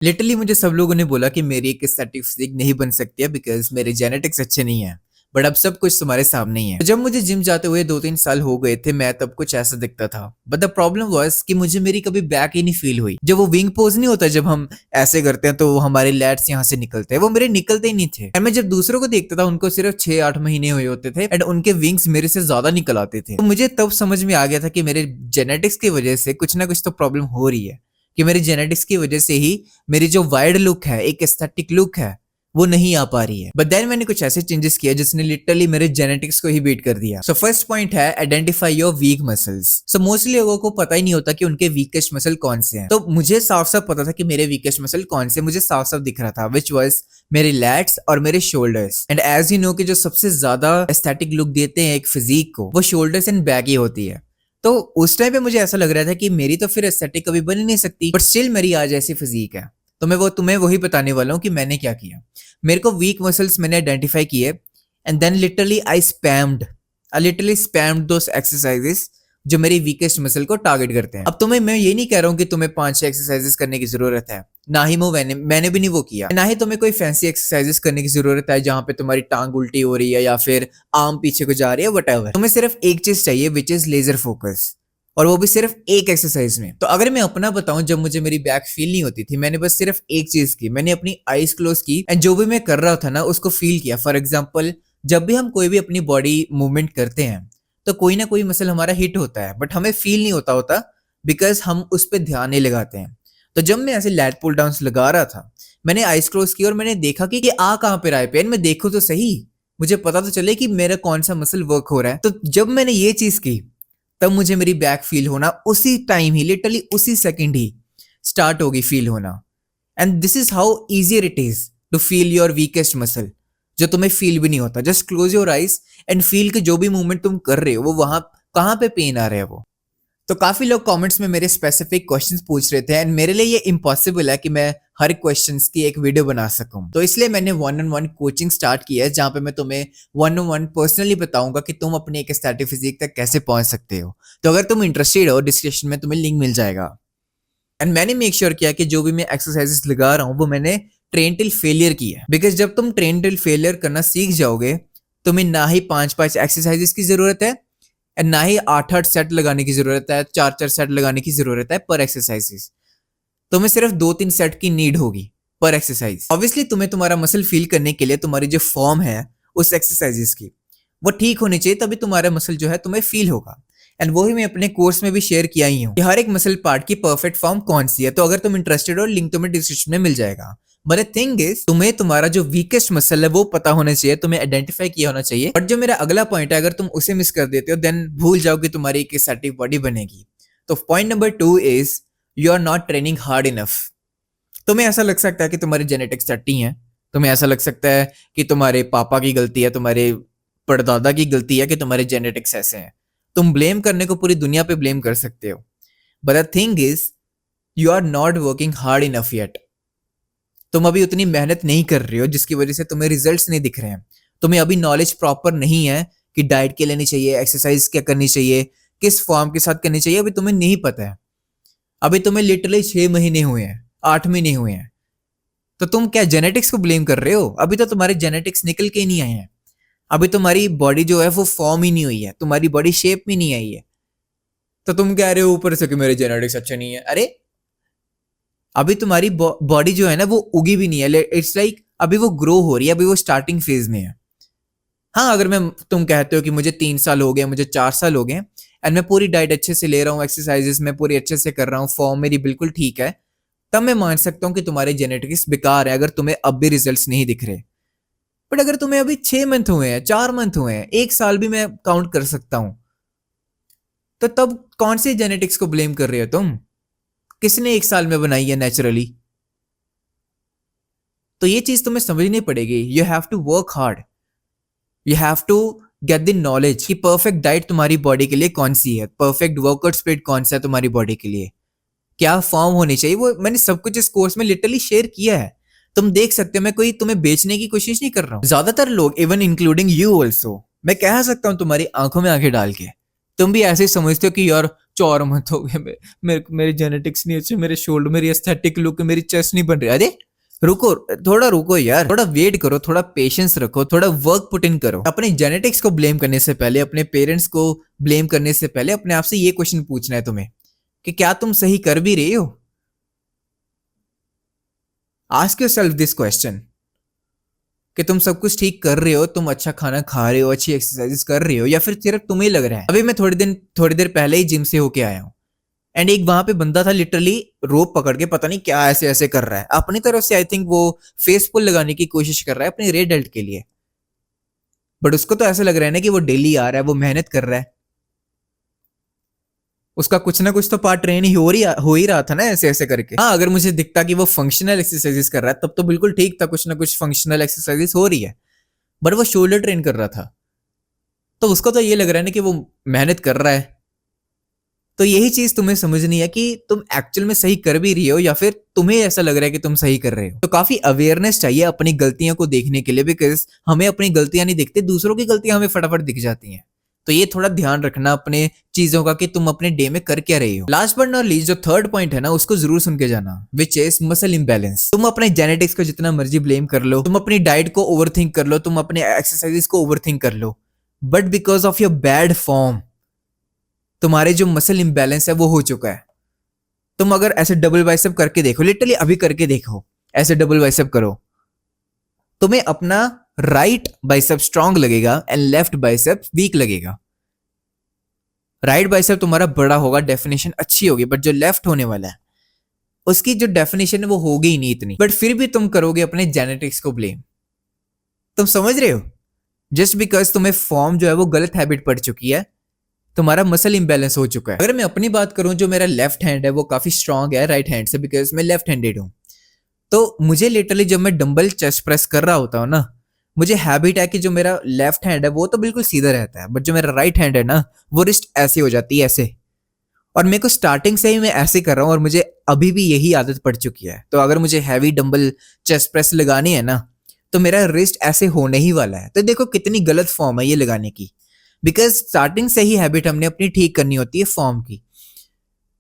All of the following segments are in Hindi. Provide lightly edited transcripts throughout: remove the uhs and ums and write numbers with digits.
लिटरली मुझे सब लोगों ने बोला कि मेरी एक एस्थेटिक फिजिक नहीं बन सकती है बिकॉज मेरे जेनेटिक्स अच्छे नहीं है। बट अब सब कुछ तुम्हारे सामने ही है। तो जब मुझे जिम जाते हुए 2-3 साल हो गए थे, मैं तब कुछ ऐसा दिखता था। बट द प्रॉब्लम वाज कि मुझे मेरी कभी बैक ही नहीं फील हुई। जब वो विंग पोज नहीं होता, जब हम ऐसे करते हैं तो हमारे लैट्स यहाँ से निकलते हैं, वो मेरे निकलते ही नहीं थे। एंड मैं जब दूसरों को देखता था, उनको सिर्फ 6-8 महीने हुए होते थे एंड उनके विंग्स मेरे से ज्यादा निकल आते थे। तो मुझे तब समझ में आ गया था कि मेरे जेनेटिक्स की वजह से कुछ ना कुछ तो प्रॉब्लम हो रही है, कि मेरी जेनेटिक्स की वजह से ही मेरी जो वाइड लुक है, एक एस्थेटिक लुक है, वो नहीं आ पा रही है। बट देन मैंने कुछ ऐसे चेंजेस किए जिसने लिटरली मेरे जेनेटिक्स को ही बीट कर दिया। सो फर्स्ट पॉइंट है identify your week muscles. So mostly लोगों को पता ही नहीं होता कि उनके वीकेस्ट मसल कौन से हैं। तो मुझे साफ साफ पता था कि मेरे वीकेस्ट मसल कौन से, मुझे साफ साफ दिख रहा था, विच वाज मेरे लैट्स और मेरे shoulders. And as you know कि जो सबसे ज्यादा एस्थेटिक लुक देते हैं एक फिजिक को, वो शोल्डर्स एंड बैक ही होती है। तो उस टाइम पे मुझे ऐसा लग रहा था कि मेरी तो फिर एस्थेटिक कभी बन ही नहीं सकती, बट स्टिल मेरी आज ऐसी फिजिक है। तो मैं वो तुम्हें वही बताने वाला हूँ कि मैंने क्या किया। मेरे को वीक मसल्स मैंने आइडेंटिफाई किए and then literally spammed those exercises जो मेरी वीकेस्ट मसल को टारगेट करते हैं। अब तुम्हें मैं ये नहीं कह रहा हूँ कि तुम्हें 5-6 एक्सरसाइजेस करने की जरूरत है, ना ही मैंने भी नहीं वो किया, ना ही तुम्हें कोई फैंसी एक्सरसाइजेस करने की जरूरत है जहां पे तुम्हारी टांग उल्टी हो रही है या फिर आर्म पीछे को जा रही है, व्हाटएवर। तुम्हें सिर्फ एक चीज चाहिए, विच इज लेजर फोकस, और वो भी सिर्फ एक एक्सरसाइज में। तो अगर मैं अपना बताऊं, जब मुझे मेरी बैक फील नहीं होती थी, मैंने बस सिर्फ एक चीज की, मैंने अपनी आईज क्लोज की एंड जो भी मैं कर रहा था ना उसको फील किया। फॉर एग्जाम्पल, जब भी हम कोई भी अपनी बॉडी मूवमेंट करते हैं तो कोई ना कोई मसल हमारा हिट होता है, बट हमें फील नहीं होता बिकॉज हम उस पर ध्यान नहीं लगाते हैं। तो जब मैं ऐसे लैट पुल डाउन लगा रहा था, मैंने आईज क्लोज की और मैंने देखा कि आ कहां पे रहा है पेन, मैं देखूं तो सही, मुझे पता तो चले कि मेरा कौन सा मसल वर्क हो रहा है। तो जब मैंने ये चीज की, तब मुझे मेरी बैक फील होना उसी टाइम ही, लिटरली उसी सेकंड ही स्टार्ट होगी फील होना। And this is how easier it is to feel your weakest muscle, जो तुम्हें फील भी नहीं होता। Just close your eyes and feel कि जो भी मूवमेंट तुम कर रहे हो वो वहां कहां पे पेन आ रहा है वो। तो काफी लोग कमेंट्स में मेरे स्पेसिफिक क्वेश्चंस पूछ रहे थे एंड मेरे लिए ये इम्पॉसिबल है कि मैं हर क्वेश्चंस की एक वीडियो बना सकूं। तो इसलिए मैंने 1-on-1 कोचिंग स्टार्ट की है, जहां पे मैं तुम्हें 1-on-1 पर्सनली बताऊंगा कि तुम अपनी एक एस्थेटिक फिजिक तक कैसे पहुंच सकते हो। तो अगर तुम इंटरेस्टेड हो, डिस्क्रिप्शन में तुम्हें लिंक मिल जाएगा। एंड मैंने मेक श्योर किया कि जो भी मैं एक्सरसाइजेस लगा रहा हूँ वो मैंने ट्रेन टिल फेलियर की है। बिकॉज जब तुम ट्रेन टिल फेलियर करना सीख जाओगे, तुम्हें ना ही 5-5 एक्सरसाइजेस की जरूरत है एंड ना ही 8-8 सेट लगाने की जरूरत है, 4-4 सेट लगाने की जरूरत है पर एक्सरसाइजेस। तुम्हें सिर्फ 2-3 सेट की नीड होगी पर एक्सरसाइज। ऑब्वियसली तुम्हें तुम्हारा मसल फील करने के लिए तुम्हारी जो फॉर्म है उस एक्सरसाइजेस की, वो ठीक होनी चाहिए, तभी तुम्हारा मसल जो है तुम्हें फील होगा। एंड वही मैं अपने कोर्स में भी शेयर किया ही हूँ कि हर एक मसल पार्ट की परफेक्ट फॉर्म कौन सी है। तो अगर तुम इंटरेस्टेड हो, लिंक तुम्हें डिस्क्रिप्शन में मिल जाएगा। बट द थिंग इज, तुम्हें तुम्हारा जो वीकेस्ट मसल है वो पता होना चाहिए, तुम्हें आइडेंटिफाई किया होना चाहिए। बट जो मेरा अगला पॉइंट है, अगर तुम उसे मिस कर देते हो देन भूल जाओ कि तुम्हारी एक एस्थेटिक बॉडी बनेगी। तो point number 2 is you are not training hard enough. तुम्हें ऐसा लग सकता है कि तुम्हारी जेनेटिक्स टट्टी है, तुम्हें ऐसा लग सकता है कि तुम्हारे पापा की गलती है, तुम्हारे परदादा की गलती है कि तुम्हारे जेनेटिक्स ऐसे हैं। तुम ब्लेम करने को पूरी दुनिया पे ब्लेम कर सकते हो, but the thing is you are not working hard enough yet. तुम अभी उतनी मेहनत नहीं कर रहे हो जिसकी वजह से तुम्हें रिजल्ट्स नहीं दिख रहे हैं। तुम्हें अभी नॉलेज प्रॉपर नहीं है कि डाइट क्या लेनी चाहिए, एक्सरसाइज क्या करनी चाहिए, किस फॉर्म के साथ करनी चाहिए, अभी तुम्हें नहीं पता है। अभी तुम्हें लिटरली 6 महीने हुए हैं, 8 महीने हुए हैं। तो तुम क्या जेनेटिक्स को ब्लेम कर रहे हो? अभी तो तुम्हारे जेनेटिक्स निकल के ही नहीं आए हैं। अभी तुम्हारी बॉडी जो है वो फॉर्म ही नहीं हुई है, तुम्हारी बॉडी शेप में नहीं आई है। तो तुम कह रहे हो ऊपर से कि मेरे जेनेटिक्स अच्छे नहीं है। अरे अभी तुम्हारी बॉडी जो है ना वो उगी भी नहीं है। इट्स लाइक अभी वो ग्रो हो रही है, अभी वो स्टार्टिंग फेज में है। हाँ, अगर तुम कहते हो कि मुझे 3 साल हो गए, मुझे 4 साल हो गए एंड मैं पूरी डाइट अच्छे से ले रहा हूँ, एक्सरसाइजेस मैं पूरी अच्छे से कर रहा हूँ, फॉर्म मेरी बिल्कुल ठीक है, तब मैं मान सकता हूँ कि तुम्हारे जेनेटिक्स बेकार है अगर तुम्हें अब भी रिजल्ट्स नहीं दिख रहे। बट अगर तुम्हें अभी 6 मंथ हुए हैं, 4 मंथ हुए हैं, 1 साल भी मैं काउंट कर सकता हूं, तो तब कौन से जेनेटिक्स को ब्लेम कर रहे हो तुम? किसने 1 साल में बनाई है नेचुरली? तो ये चीज तुम्हें समझनी पड़ेगी। You have to work hard, you have to get the knowledge कि परफेक्ट डाइट तुम्हारी बॉडी के लिए कौन सी है, परफेक्ट वर्कआउट स्प्लिट कौन सा है तुम्हारी बॉडी के लिए, क्या फॉर्म होनी चाहिए। वो मैंने सब कुछ इस कोर्स में लिटरली शेयर किया है, तुम देख सकते हो। मैं कोई तुम्हें बेचने की कोशिश नहीं कर रहा हूँ। ज्यादातर लोग, इवन इंक्लूडिंग यू ऑल्सो, मैं कह सकता हूँ तुम्हारी आंखों में आंखें डाल के, तुम भी ऐसे ही समझते हो कि यार 4 मंथ हो गए, मेरी जेनेटिक्स नहीं अच्छी, मेरे शोल्डर, मेरी एस्थेटिक लुक, मेरी चेस्ट नहीं बन रही। अरे रुको, थोड़ा रुको यार, थोड़ा वेट करो, थोड़ा पेशेंस रखो, थोड़ा वर्क पुट इन करो। अपने जेनेटिक्स को ब्लेम करने से पहले, अपने पेरेंट्स को ब्लेम करने से पहले अपने आप से ये क्वेश्चन पूछना है तुम्हें कि क्या तुम सही कर भी रहे हो। आस्क योरसेल्फ दिस क्वेश्चन कि तुम सब कुछ ठीक कर रहे हो, तुम अच्छा खाना खा रहे हो, अच्छी एक्सरसाइज कर रहे हो, या फिर सिर्फ तुम्हें लग रहा है। अभी मैं थोड़ी देर पहले ही जिम से होके आया हूँ, एंड एक वहां पे बंदा था लिटरली रोप पकड़ के पता नहीं क्या ऐसे ऐसे कर रहा है अपनी तरफ से। आई थिंक वो फेस पुल लगाने की कोशिश कर रहा है अपने रेड डेल्ट के लिए, बट उसको तो ऐसा लग रहा है ना कि वो डेली आ रहा है, वो मेहनत कर रहा है, उसका कुछ ना कुछ तो पार्ट ट्रेन हो ही रहा था ना ऐसे ऐसे करके। हाँ, अगर मुझे दिखता कि वो फंक्शनल एक्सरसाइजेस कर रहा है तब तो बिल्कुल ठीक था, कुछ ना कुछ फंक्शनल एक्सरसाइजेस हो रही है, बट वो शोल्डर ट्रेन कर रहा था, तो उसको तो ये लग रहा है ना कि वो मेहनत कर रहा है। तो यही चीज तुम्हें समझनी है कि तुम एक्चुअल में सही कर भी रही हो या फिर तुम्हें ऐसा लग रहा है कि तुम सही कर रहे हो। तो काफी अवेयरनेस चाहिए अपनी गलतियों को देखने के लिए, बिकॉज हमें अपनी गलतियां नहीं दिखती, दूसरों की गलतियां हमें फटाफट दिख जाती हैं। तो ये थोड़ा ध्यान रखना अपने चीजों का कि तुम अपने डे में कर क्या रही हो। लास्ट बट नॉट लीस्ट, जो थर्ड पॉइंट है ना, उसको जरूर सुन के जाना, विच इज मसल इम्बैलेंस। तुम अपने जेनेटिक्स को जितना मर्जी ब्लेम कर लो, तुम अपनी डाइट को ओवरथिंक कर लो, तुम अपने एक्सरसाइजेस को ओवरथिंक कर लो, but because of your bad form तुम्हारे जो मसल इम्बैलेंस है वो हो चुका है। तुम अगर ऐसे डबल बाइसेप करके देखो, लिटरली अभी करके देखो, ऐसे डबल बाइसेप करो, तुम्हें अपना राइट बाइसेप स्ट्रांग लगेगा एंड लेफ्ट बाइसेप वीक लगेगा। राइट बाइसेप तुम्हारा बड़ा होगा, डेफिनेशन अच्छी होगी, बट जो लेफ्ट होने वाला है उसकी जो डेफिनेशन है वो होगी ही नहीं इतनी, बट फिर भी तुम करोगे अपने जेनेटिक्स को ब्लेम। तुम समझ रहे हो? जस्ट बिकॉज तुम्हें फॉर्म जो है वो गलत हैबिट पड़ चुकी है, तुम्हारा मसल इम्बैलेंस हो चुका है। अगर मैं अपनी बात करूं, जो मेरा लेफ्ट हैंड है वो काफी स्ट्रांग है राइट हैंड से, बिकॉज मैं लेफ्ट हैंडेड हूं। तो मुझे लिटरली जब मैं डंबल चेस्ट प्रेस कर रहा होता हूं ना, मुझे हैबिट है कि जो मेरा लेफ्ट हैंड है वो तो बिल्कुल सीधा रहता है, बट जो मेरा राइट हैंड है ना, वो रिस्ट ऐसी हो जाती है ऐसे, और मेरे को स्टार्टिंग से ही मैं ऐसे कर रहा हूँ और मुझे अभी भी यही आदत पड़ चुकी है। तो अगर मुझे हैवी डंबल चेस्ट प्रेस लगानी है ना, तो मेरा रिस्ट ऐसे होने ही वाला है। तो देखो कितनी गलत फॉर्म है ये लगाने की, बिकॉज स्टार्टिंग से ही हैबिट हमने अपनी ठीक करनी होती है फॉर्म की।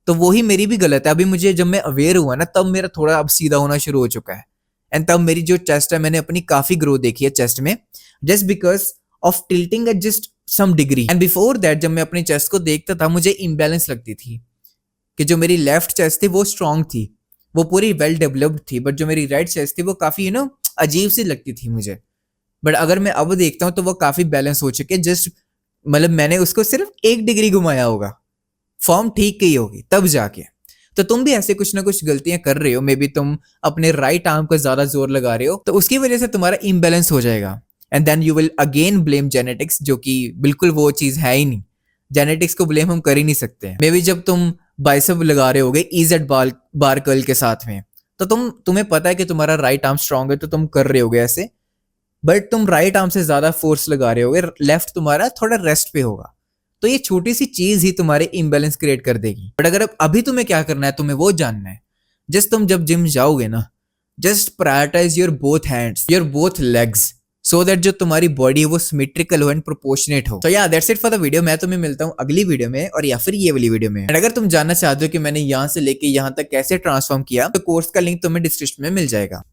तो वही मेरी भी गलत है। अभी मुझे जब मैं अवेयर हुआ ना, तब मेरा थोड़ा अब सीधा होना शुरू हो चुका है, एंड तब मेरी जो चेस्ट है, मैंने अपनी काफी ग्रोथ देखी है चेस्ट में, just because of tilting at just some degree. And before that जब मैं अपनी चेस्ट को देखता था, मुझे इम्बैलेंस लगती थी कि जो मेरी लेफ्ट चेस्ट थी वो स्ट्रांग थी, वो पूरी वेल डेवलप्ड थी, बट जो मेरी राइट चेस्ट थी वो काफी अजीब सी लगती थी मुझे। बट अगर मैं अब देखता हूँ तो वो काफी बैलेंस हो चुके, जस्ट मतलब मैंने उसको सिर्फ 1 डिग्री घुमाया होगा, फॉर्म ठीक की होगी तब जाके। तो तुम भी ऐसे कुछ ना कुछ गलतियां कर रहे हो, मे बी तुम अपने राइट आर्म को ज्यादा जोर लगा रहे हो, तो उसकी वजह से तुम्हारा इम्बैलेंस हो जाएगा, and then you will again blame genetics, जो कि बिल्कुल वो चीज है ही नहीं। जेनेटिक्स को ब्लेम हम कर ही नहीं सकते हैं। मे बी जब तुम बाइसेप लगा रहे होगे इजेड बार कर्ल के साथ में, तो तुम्हें पता है कि तुम्हारा राइट आर्म स्ट्रांग है, तो तुम कर रहे होगे ऐसे, बट तुम राइट आर्म से ज्यादा फोर्स लगा रहे होगे, लेफ्ट तुम्हारा थोड़ा रेस्ट पे होगा। तो ये छोटी सी चीज ही तुम्हारे इम्बैलेंस क्रिएट कर देगी। बट अगर अभी तुम्हें क्या करना है, तुम्हें वो जानना है, जस्ट तुम जब जिम जाओगे ना, just prioritize your both hands, your both legs, so that जो तुम्हारी बॉडी है वो सिमेट्रिकल हो एंड प्रोपोर्शनेट हो। तो या that's it for the video. मैं तुम्हें मिलता हूँ अगली वीडियो में, और या फिर ये वाली वीडियो में। एंड अगर तुम जानना चाहते हो कि मैंने यहाँ से लेके यहाँ तक कैसे ट्रांसफॉर्म किया, तो कोर्स का लिंक तुम्हें डिस्क्रिप्शन में मिल जाएगा।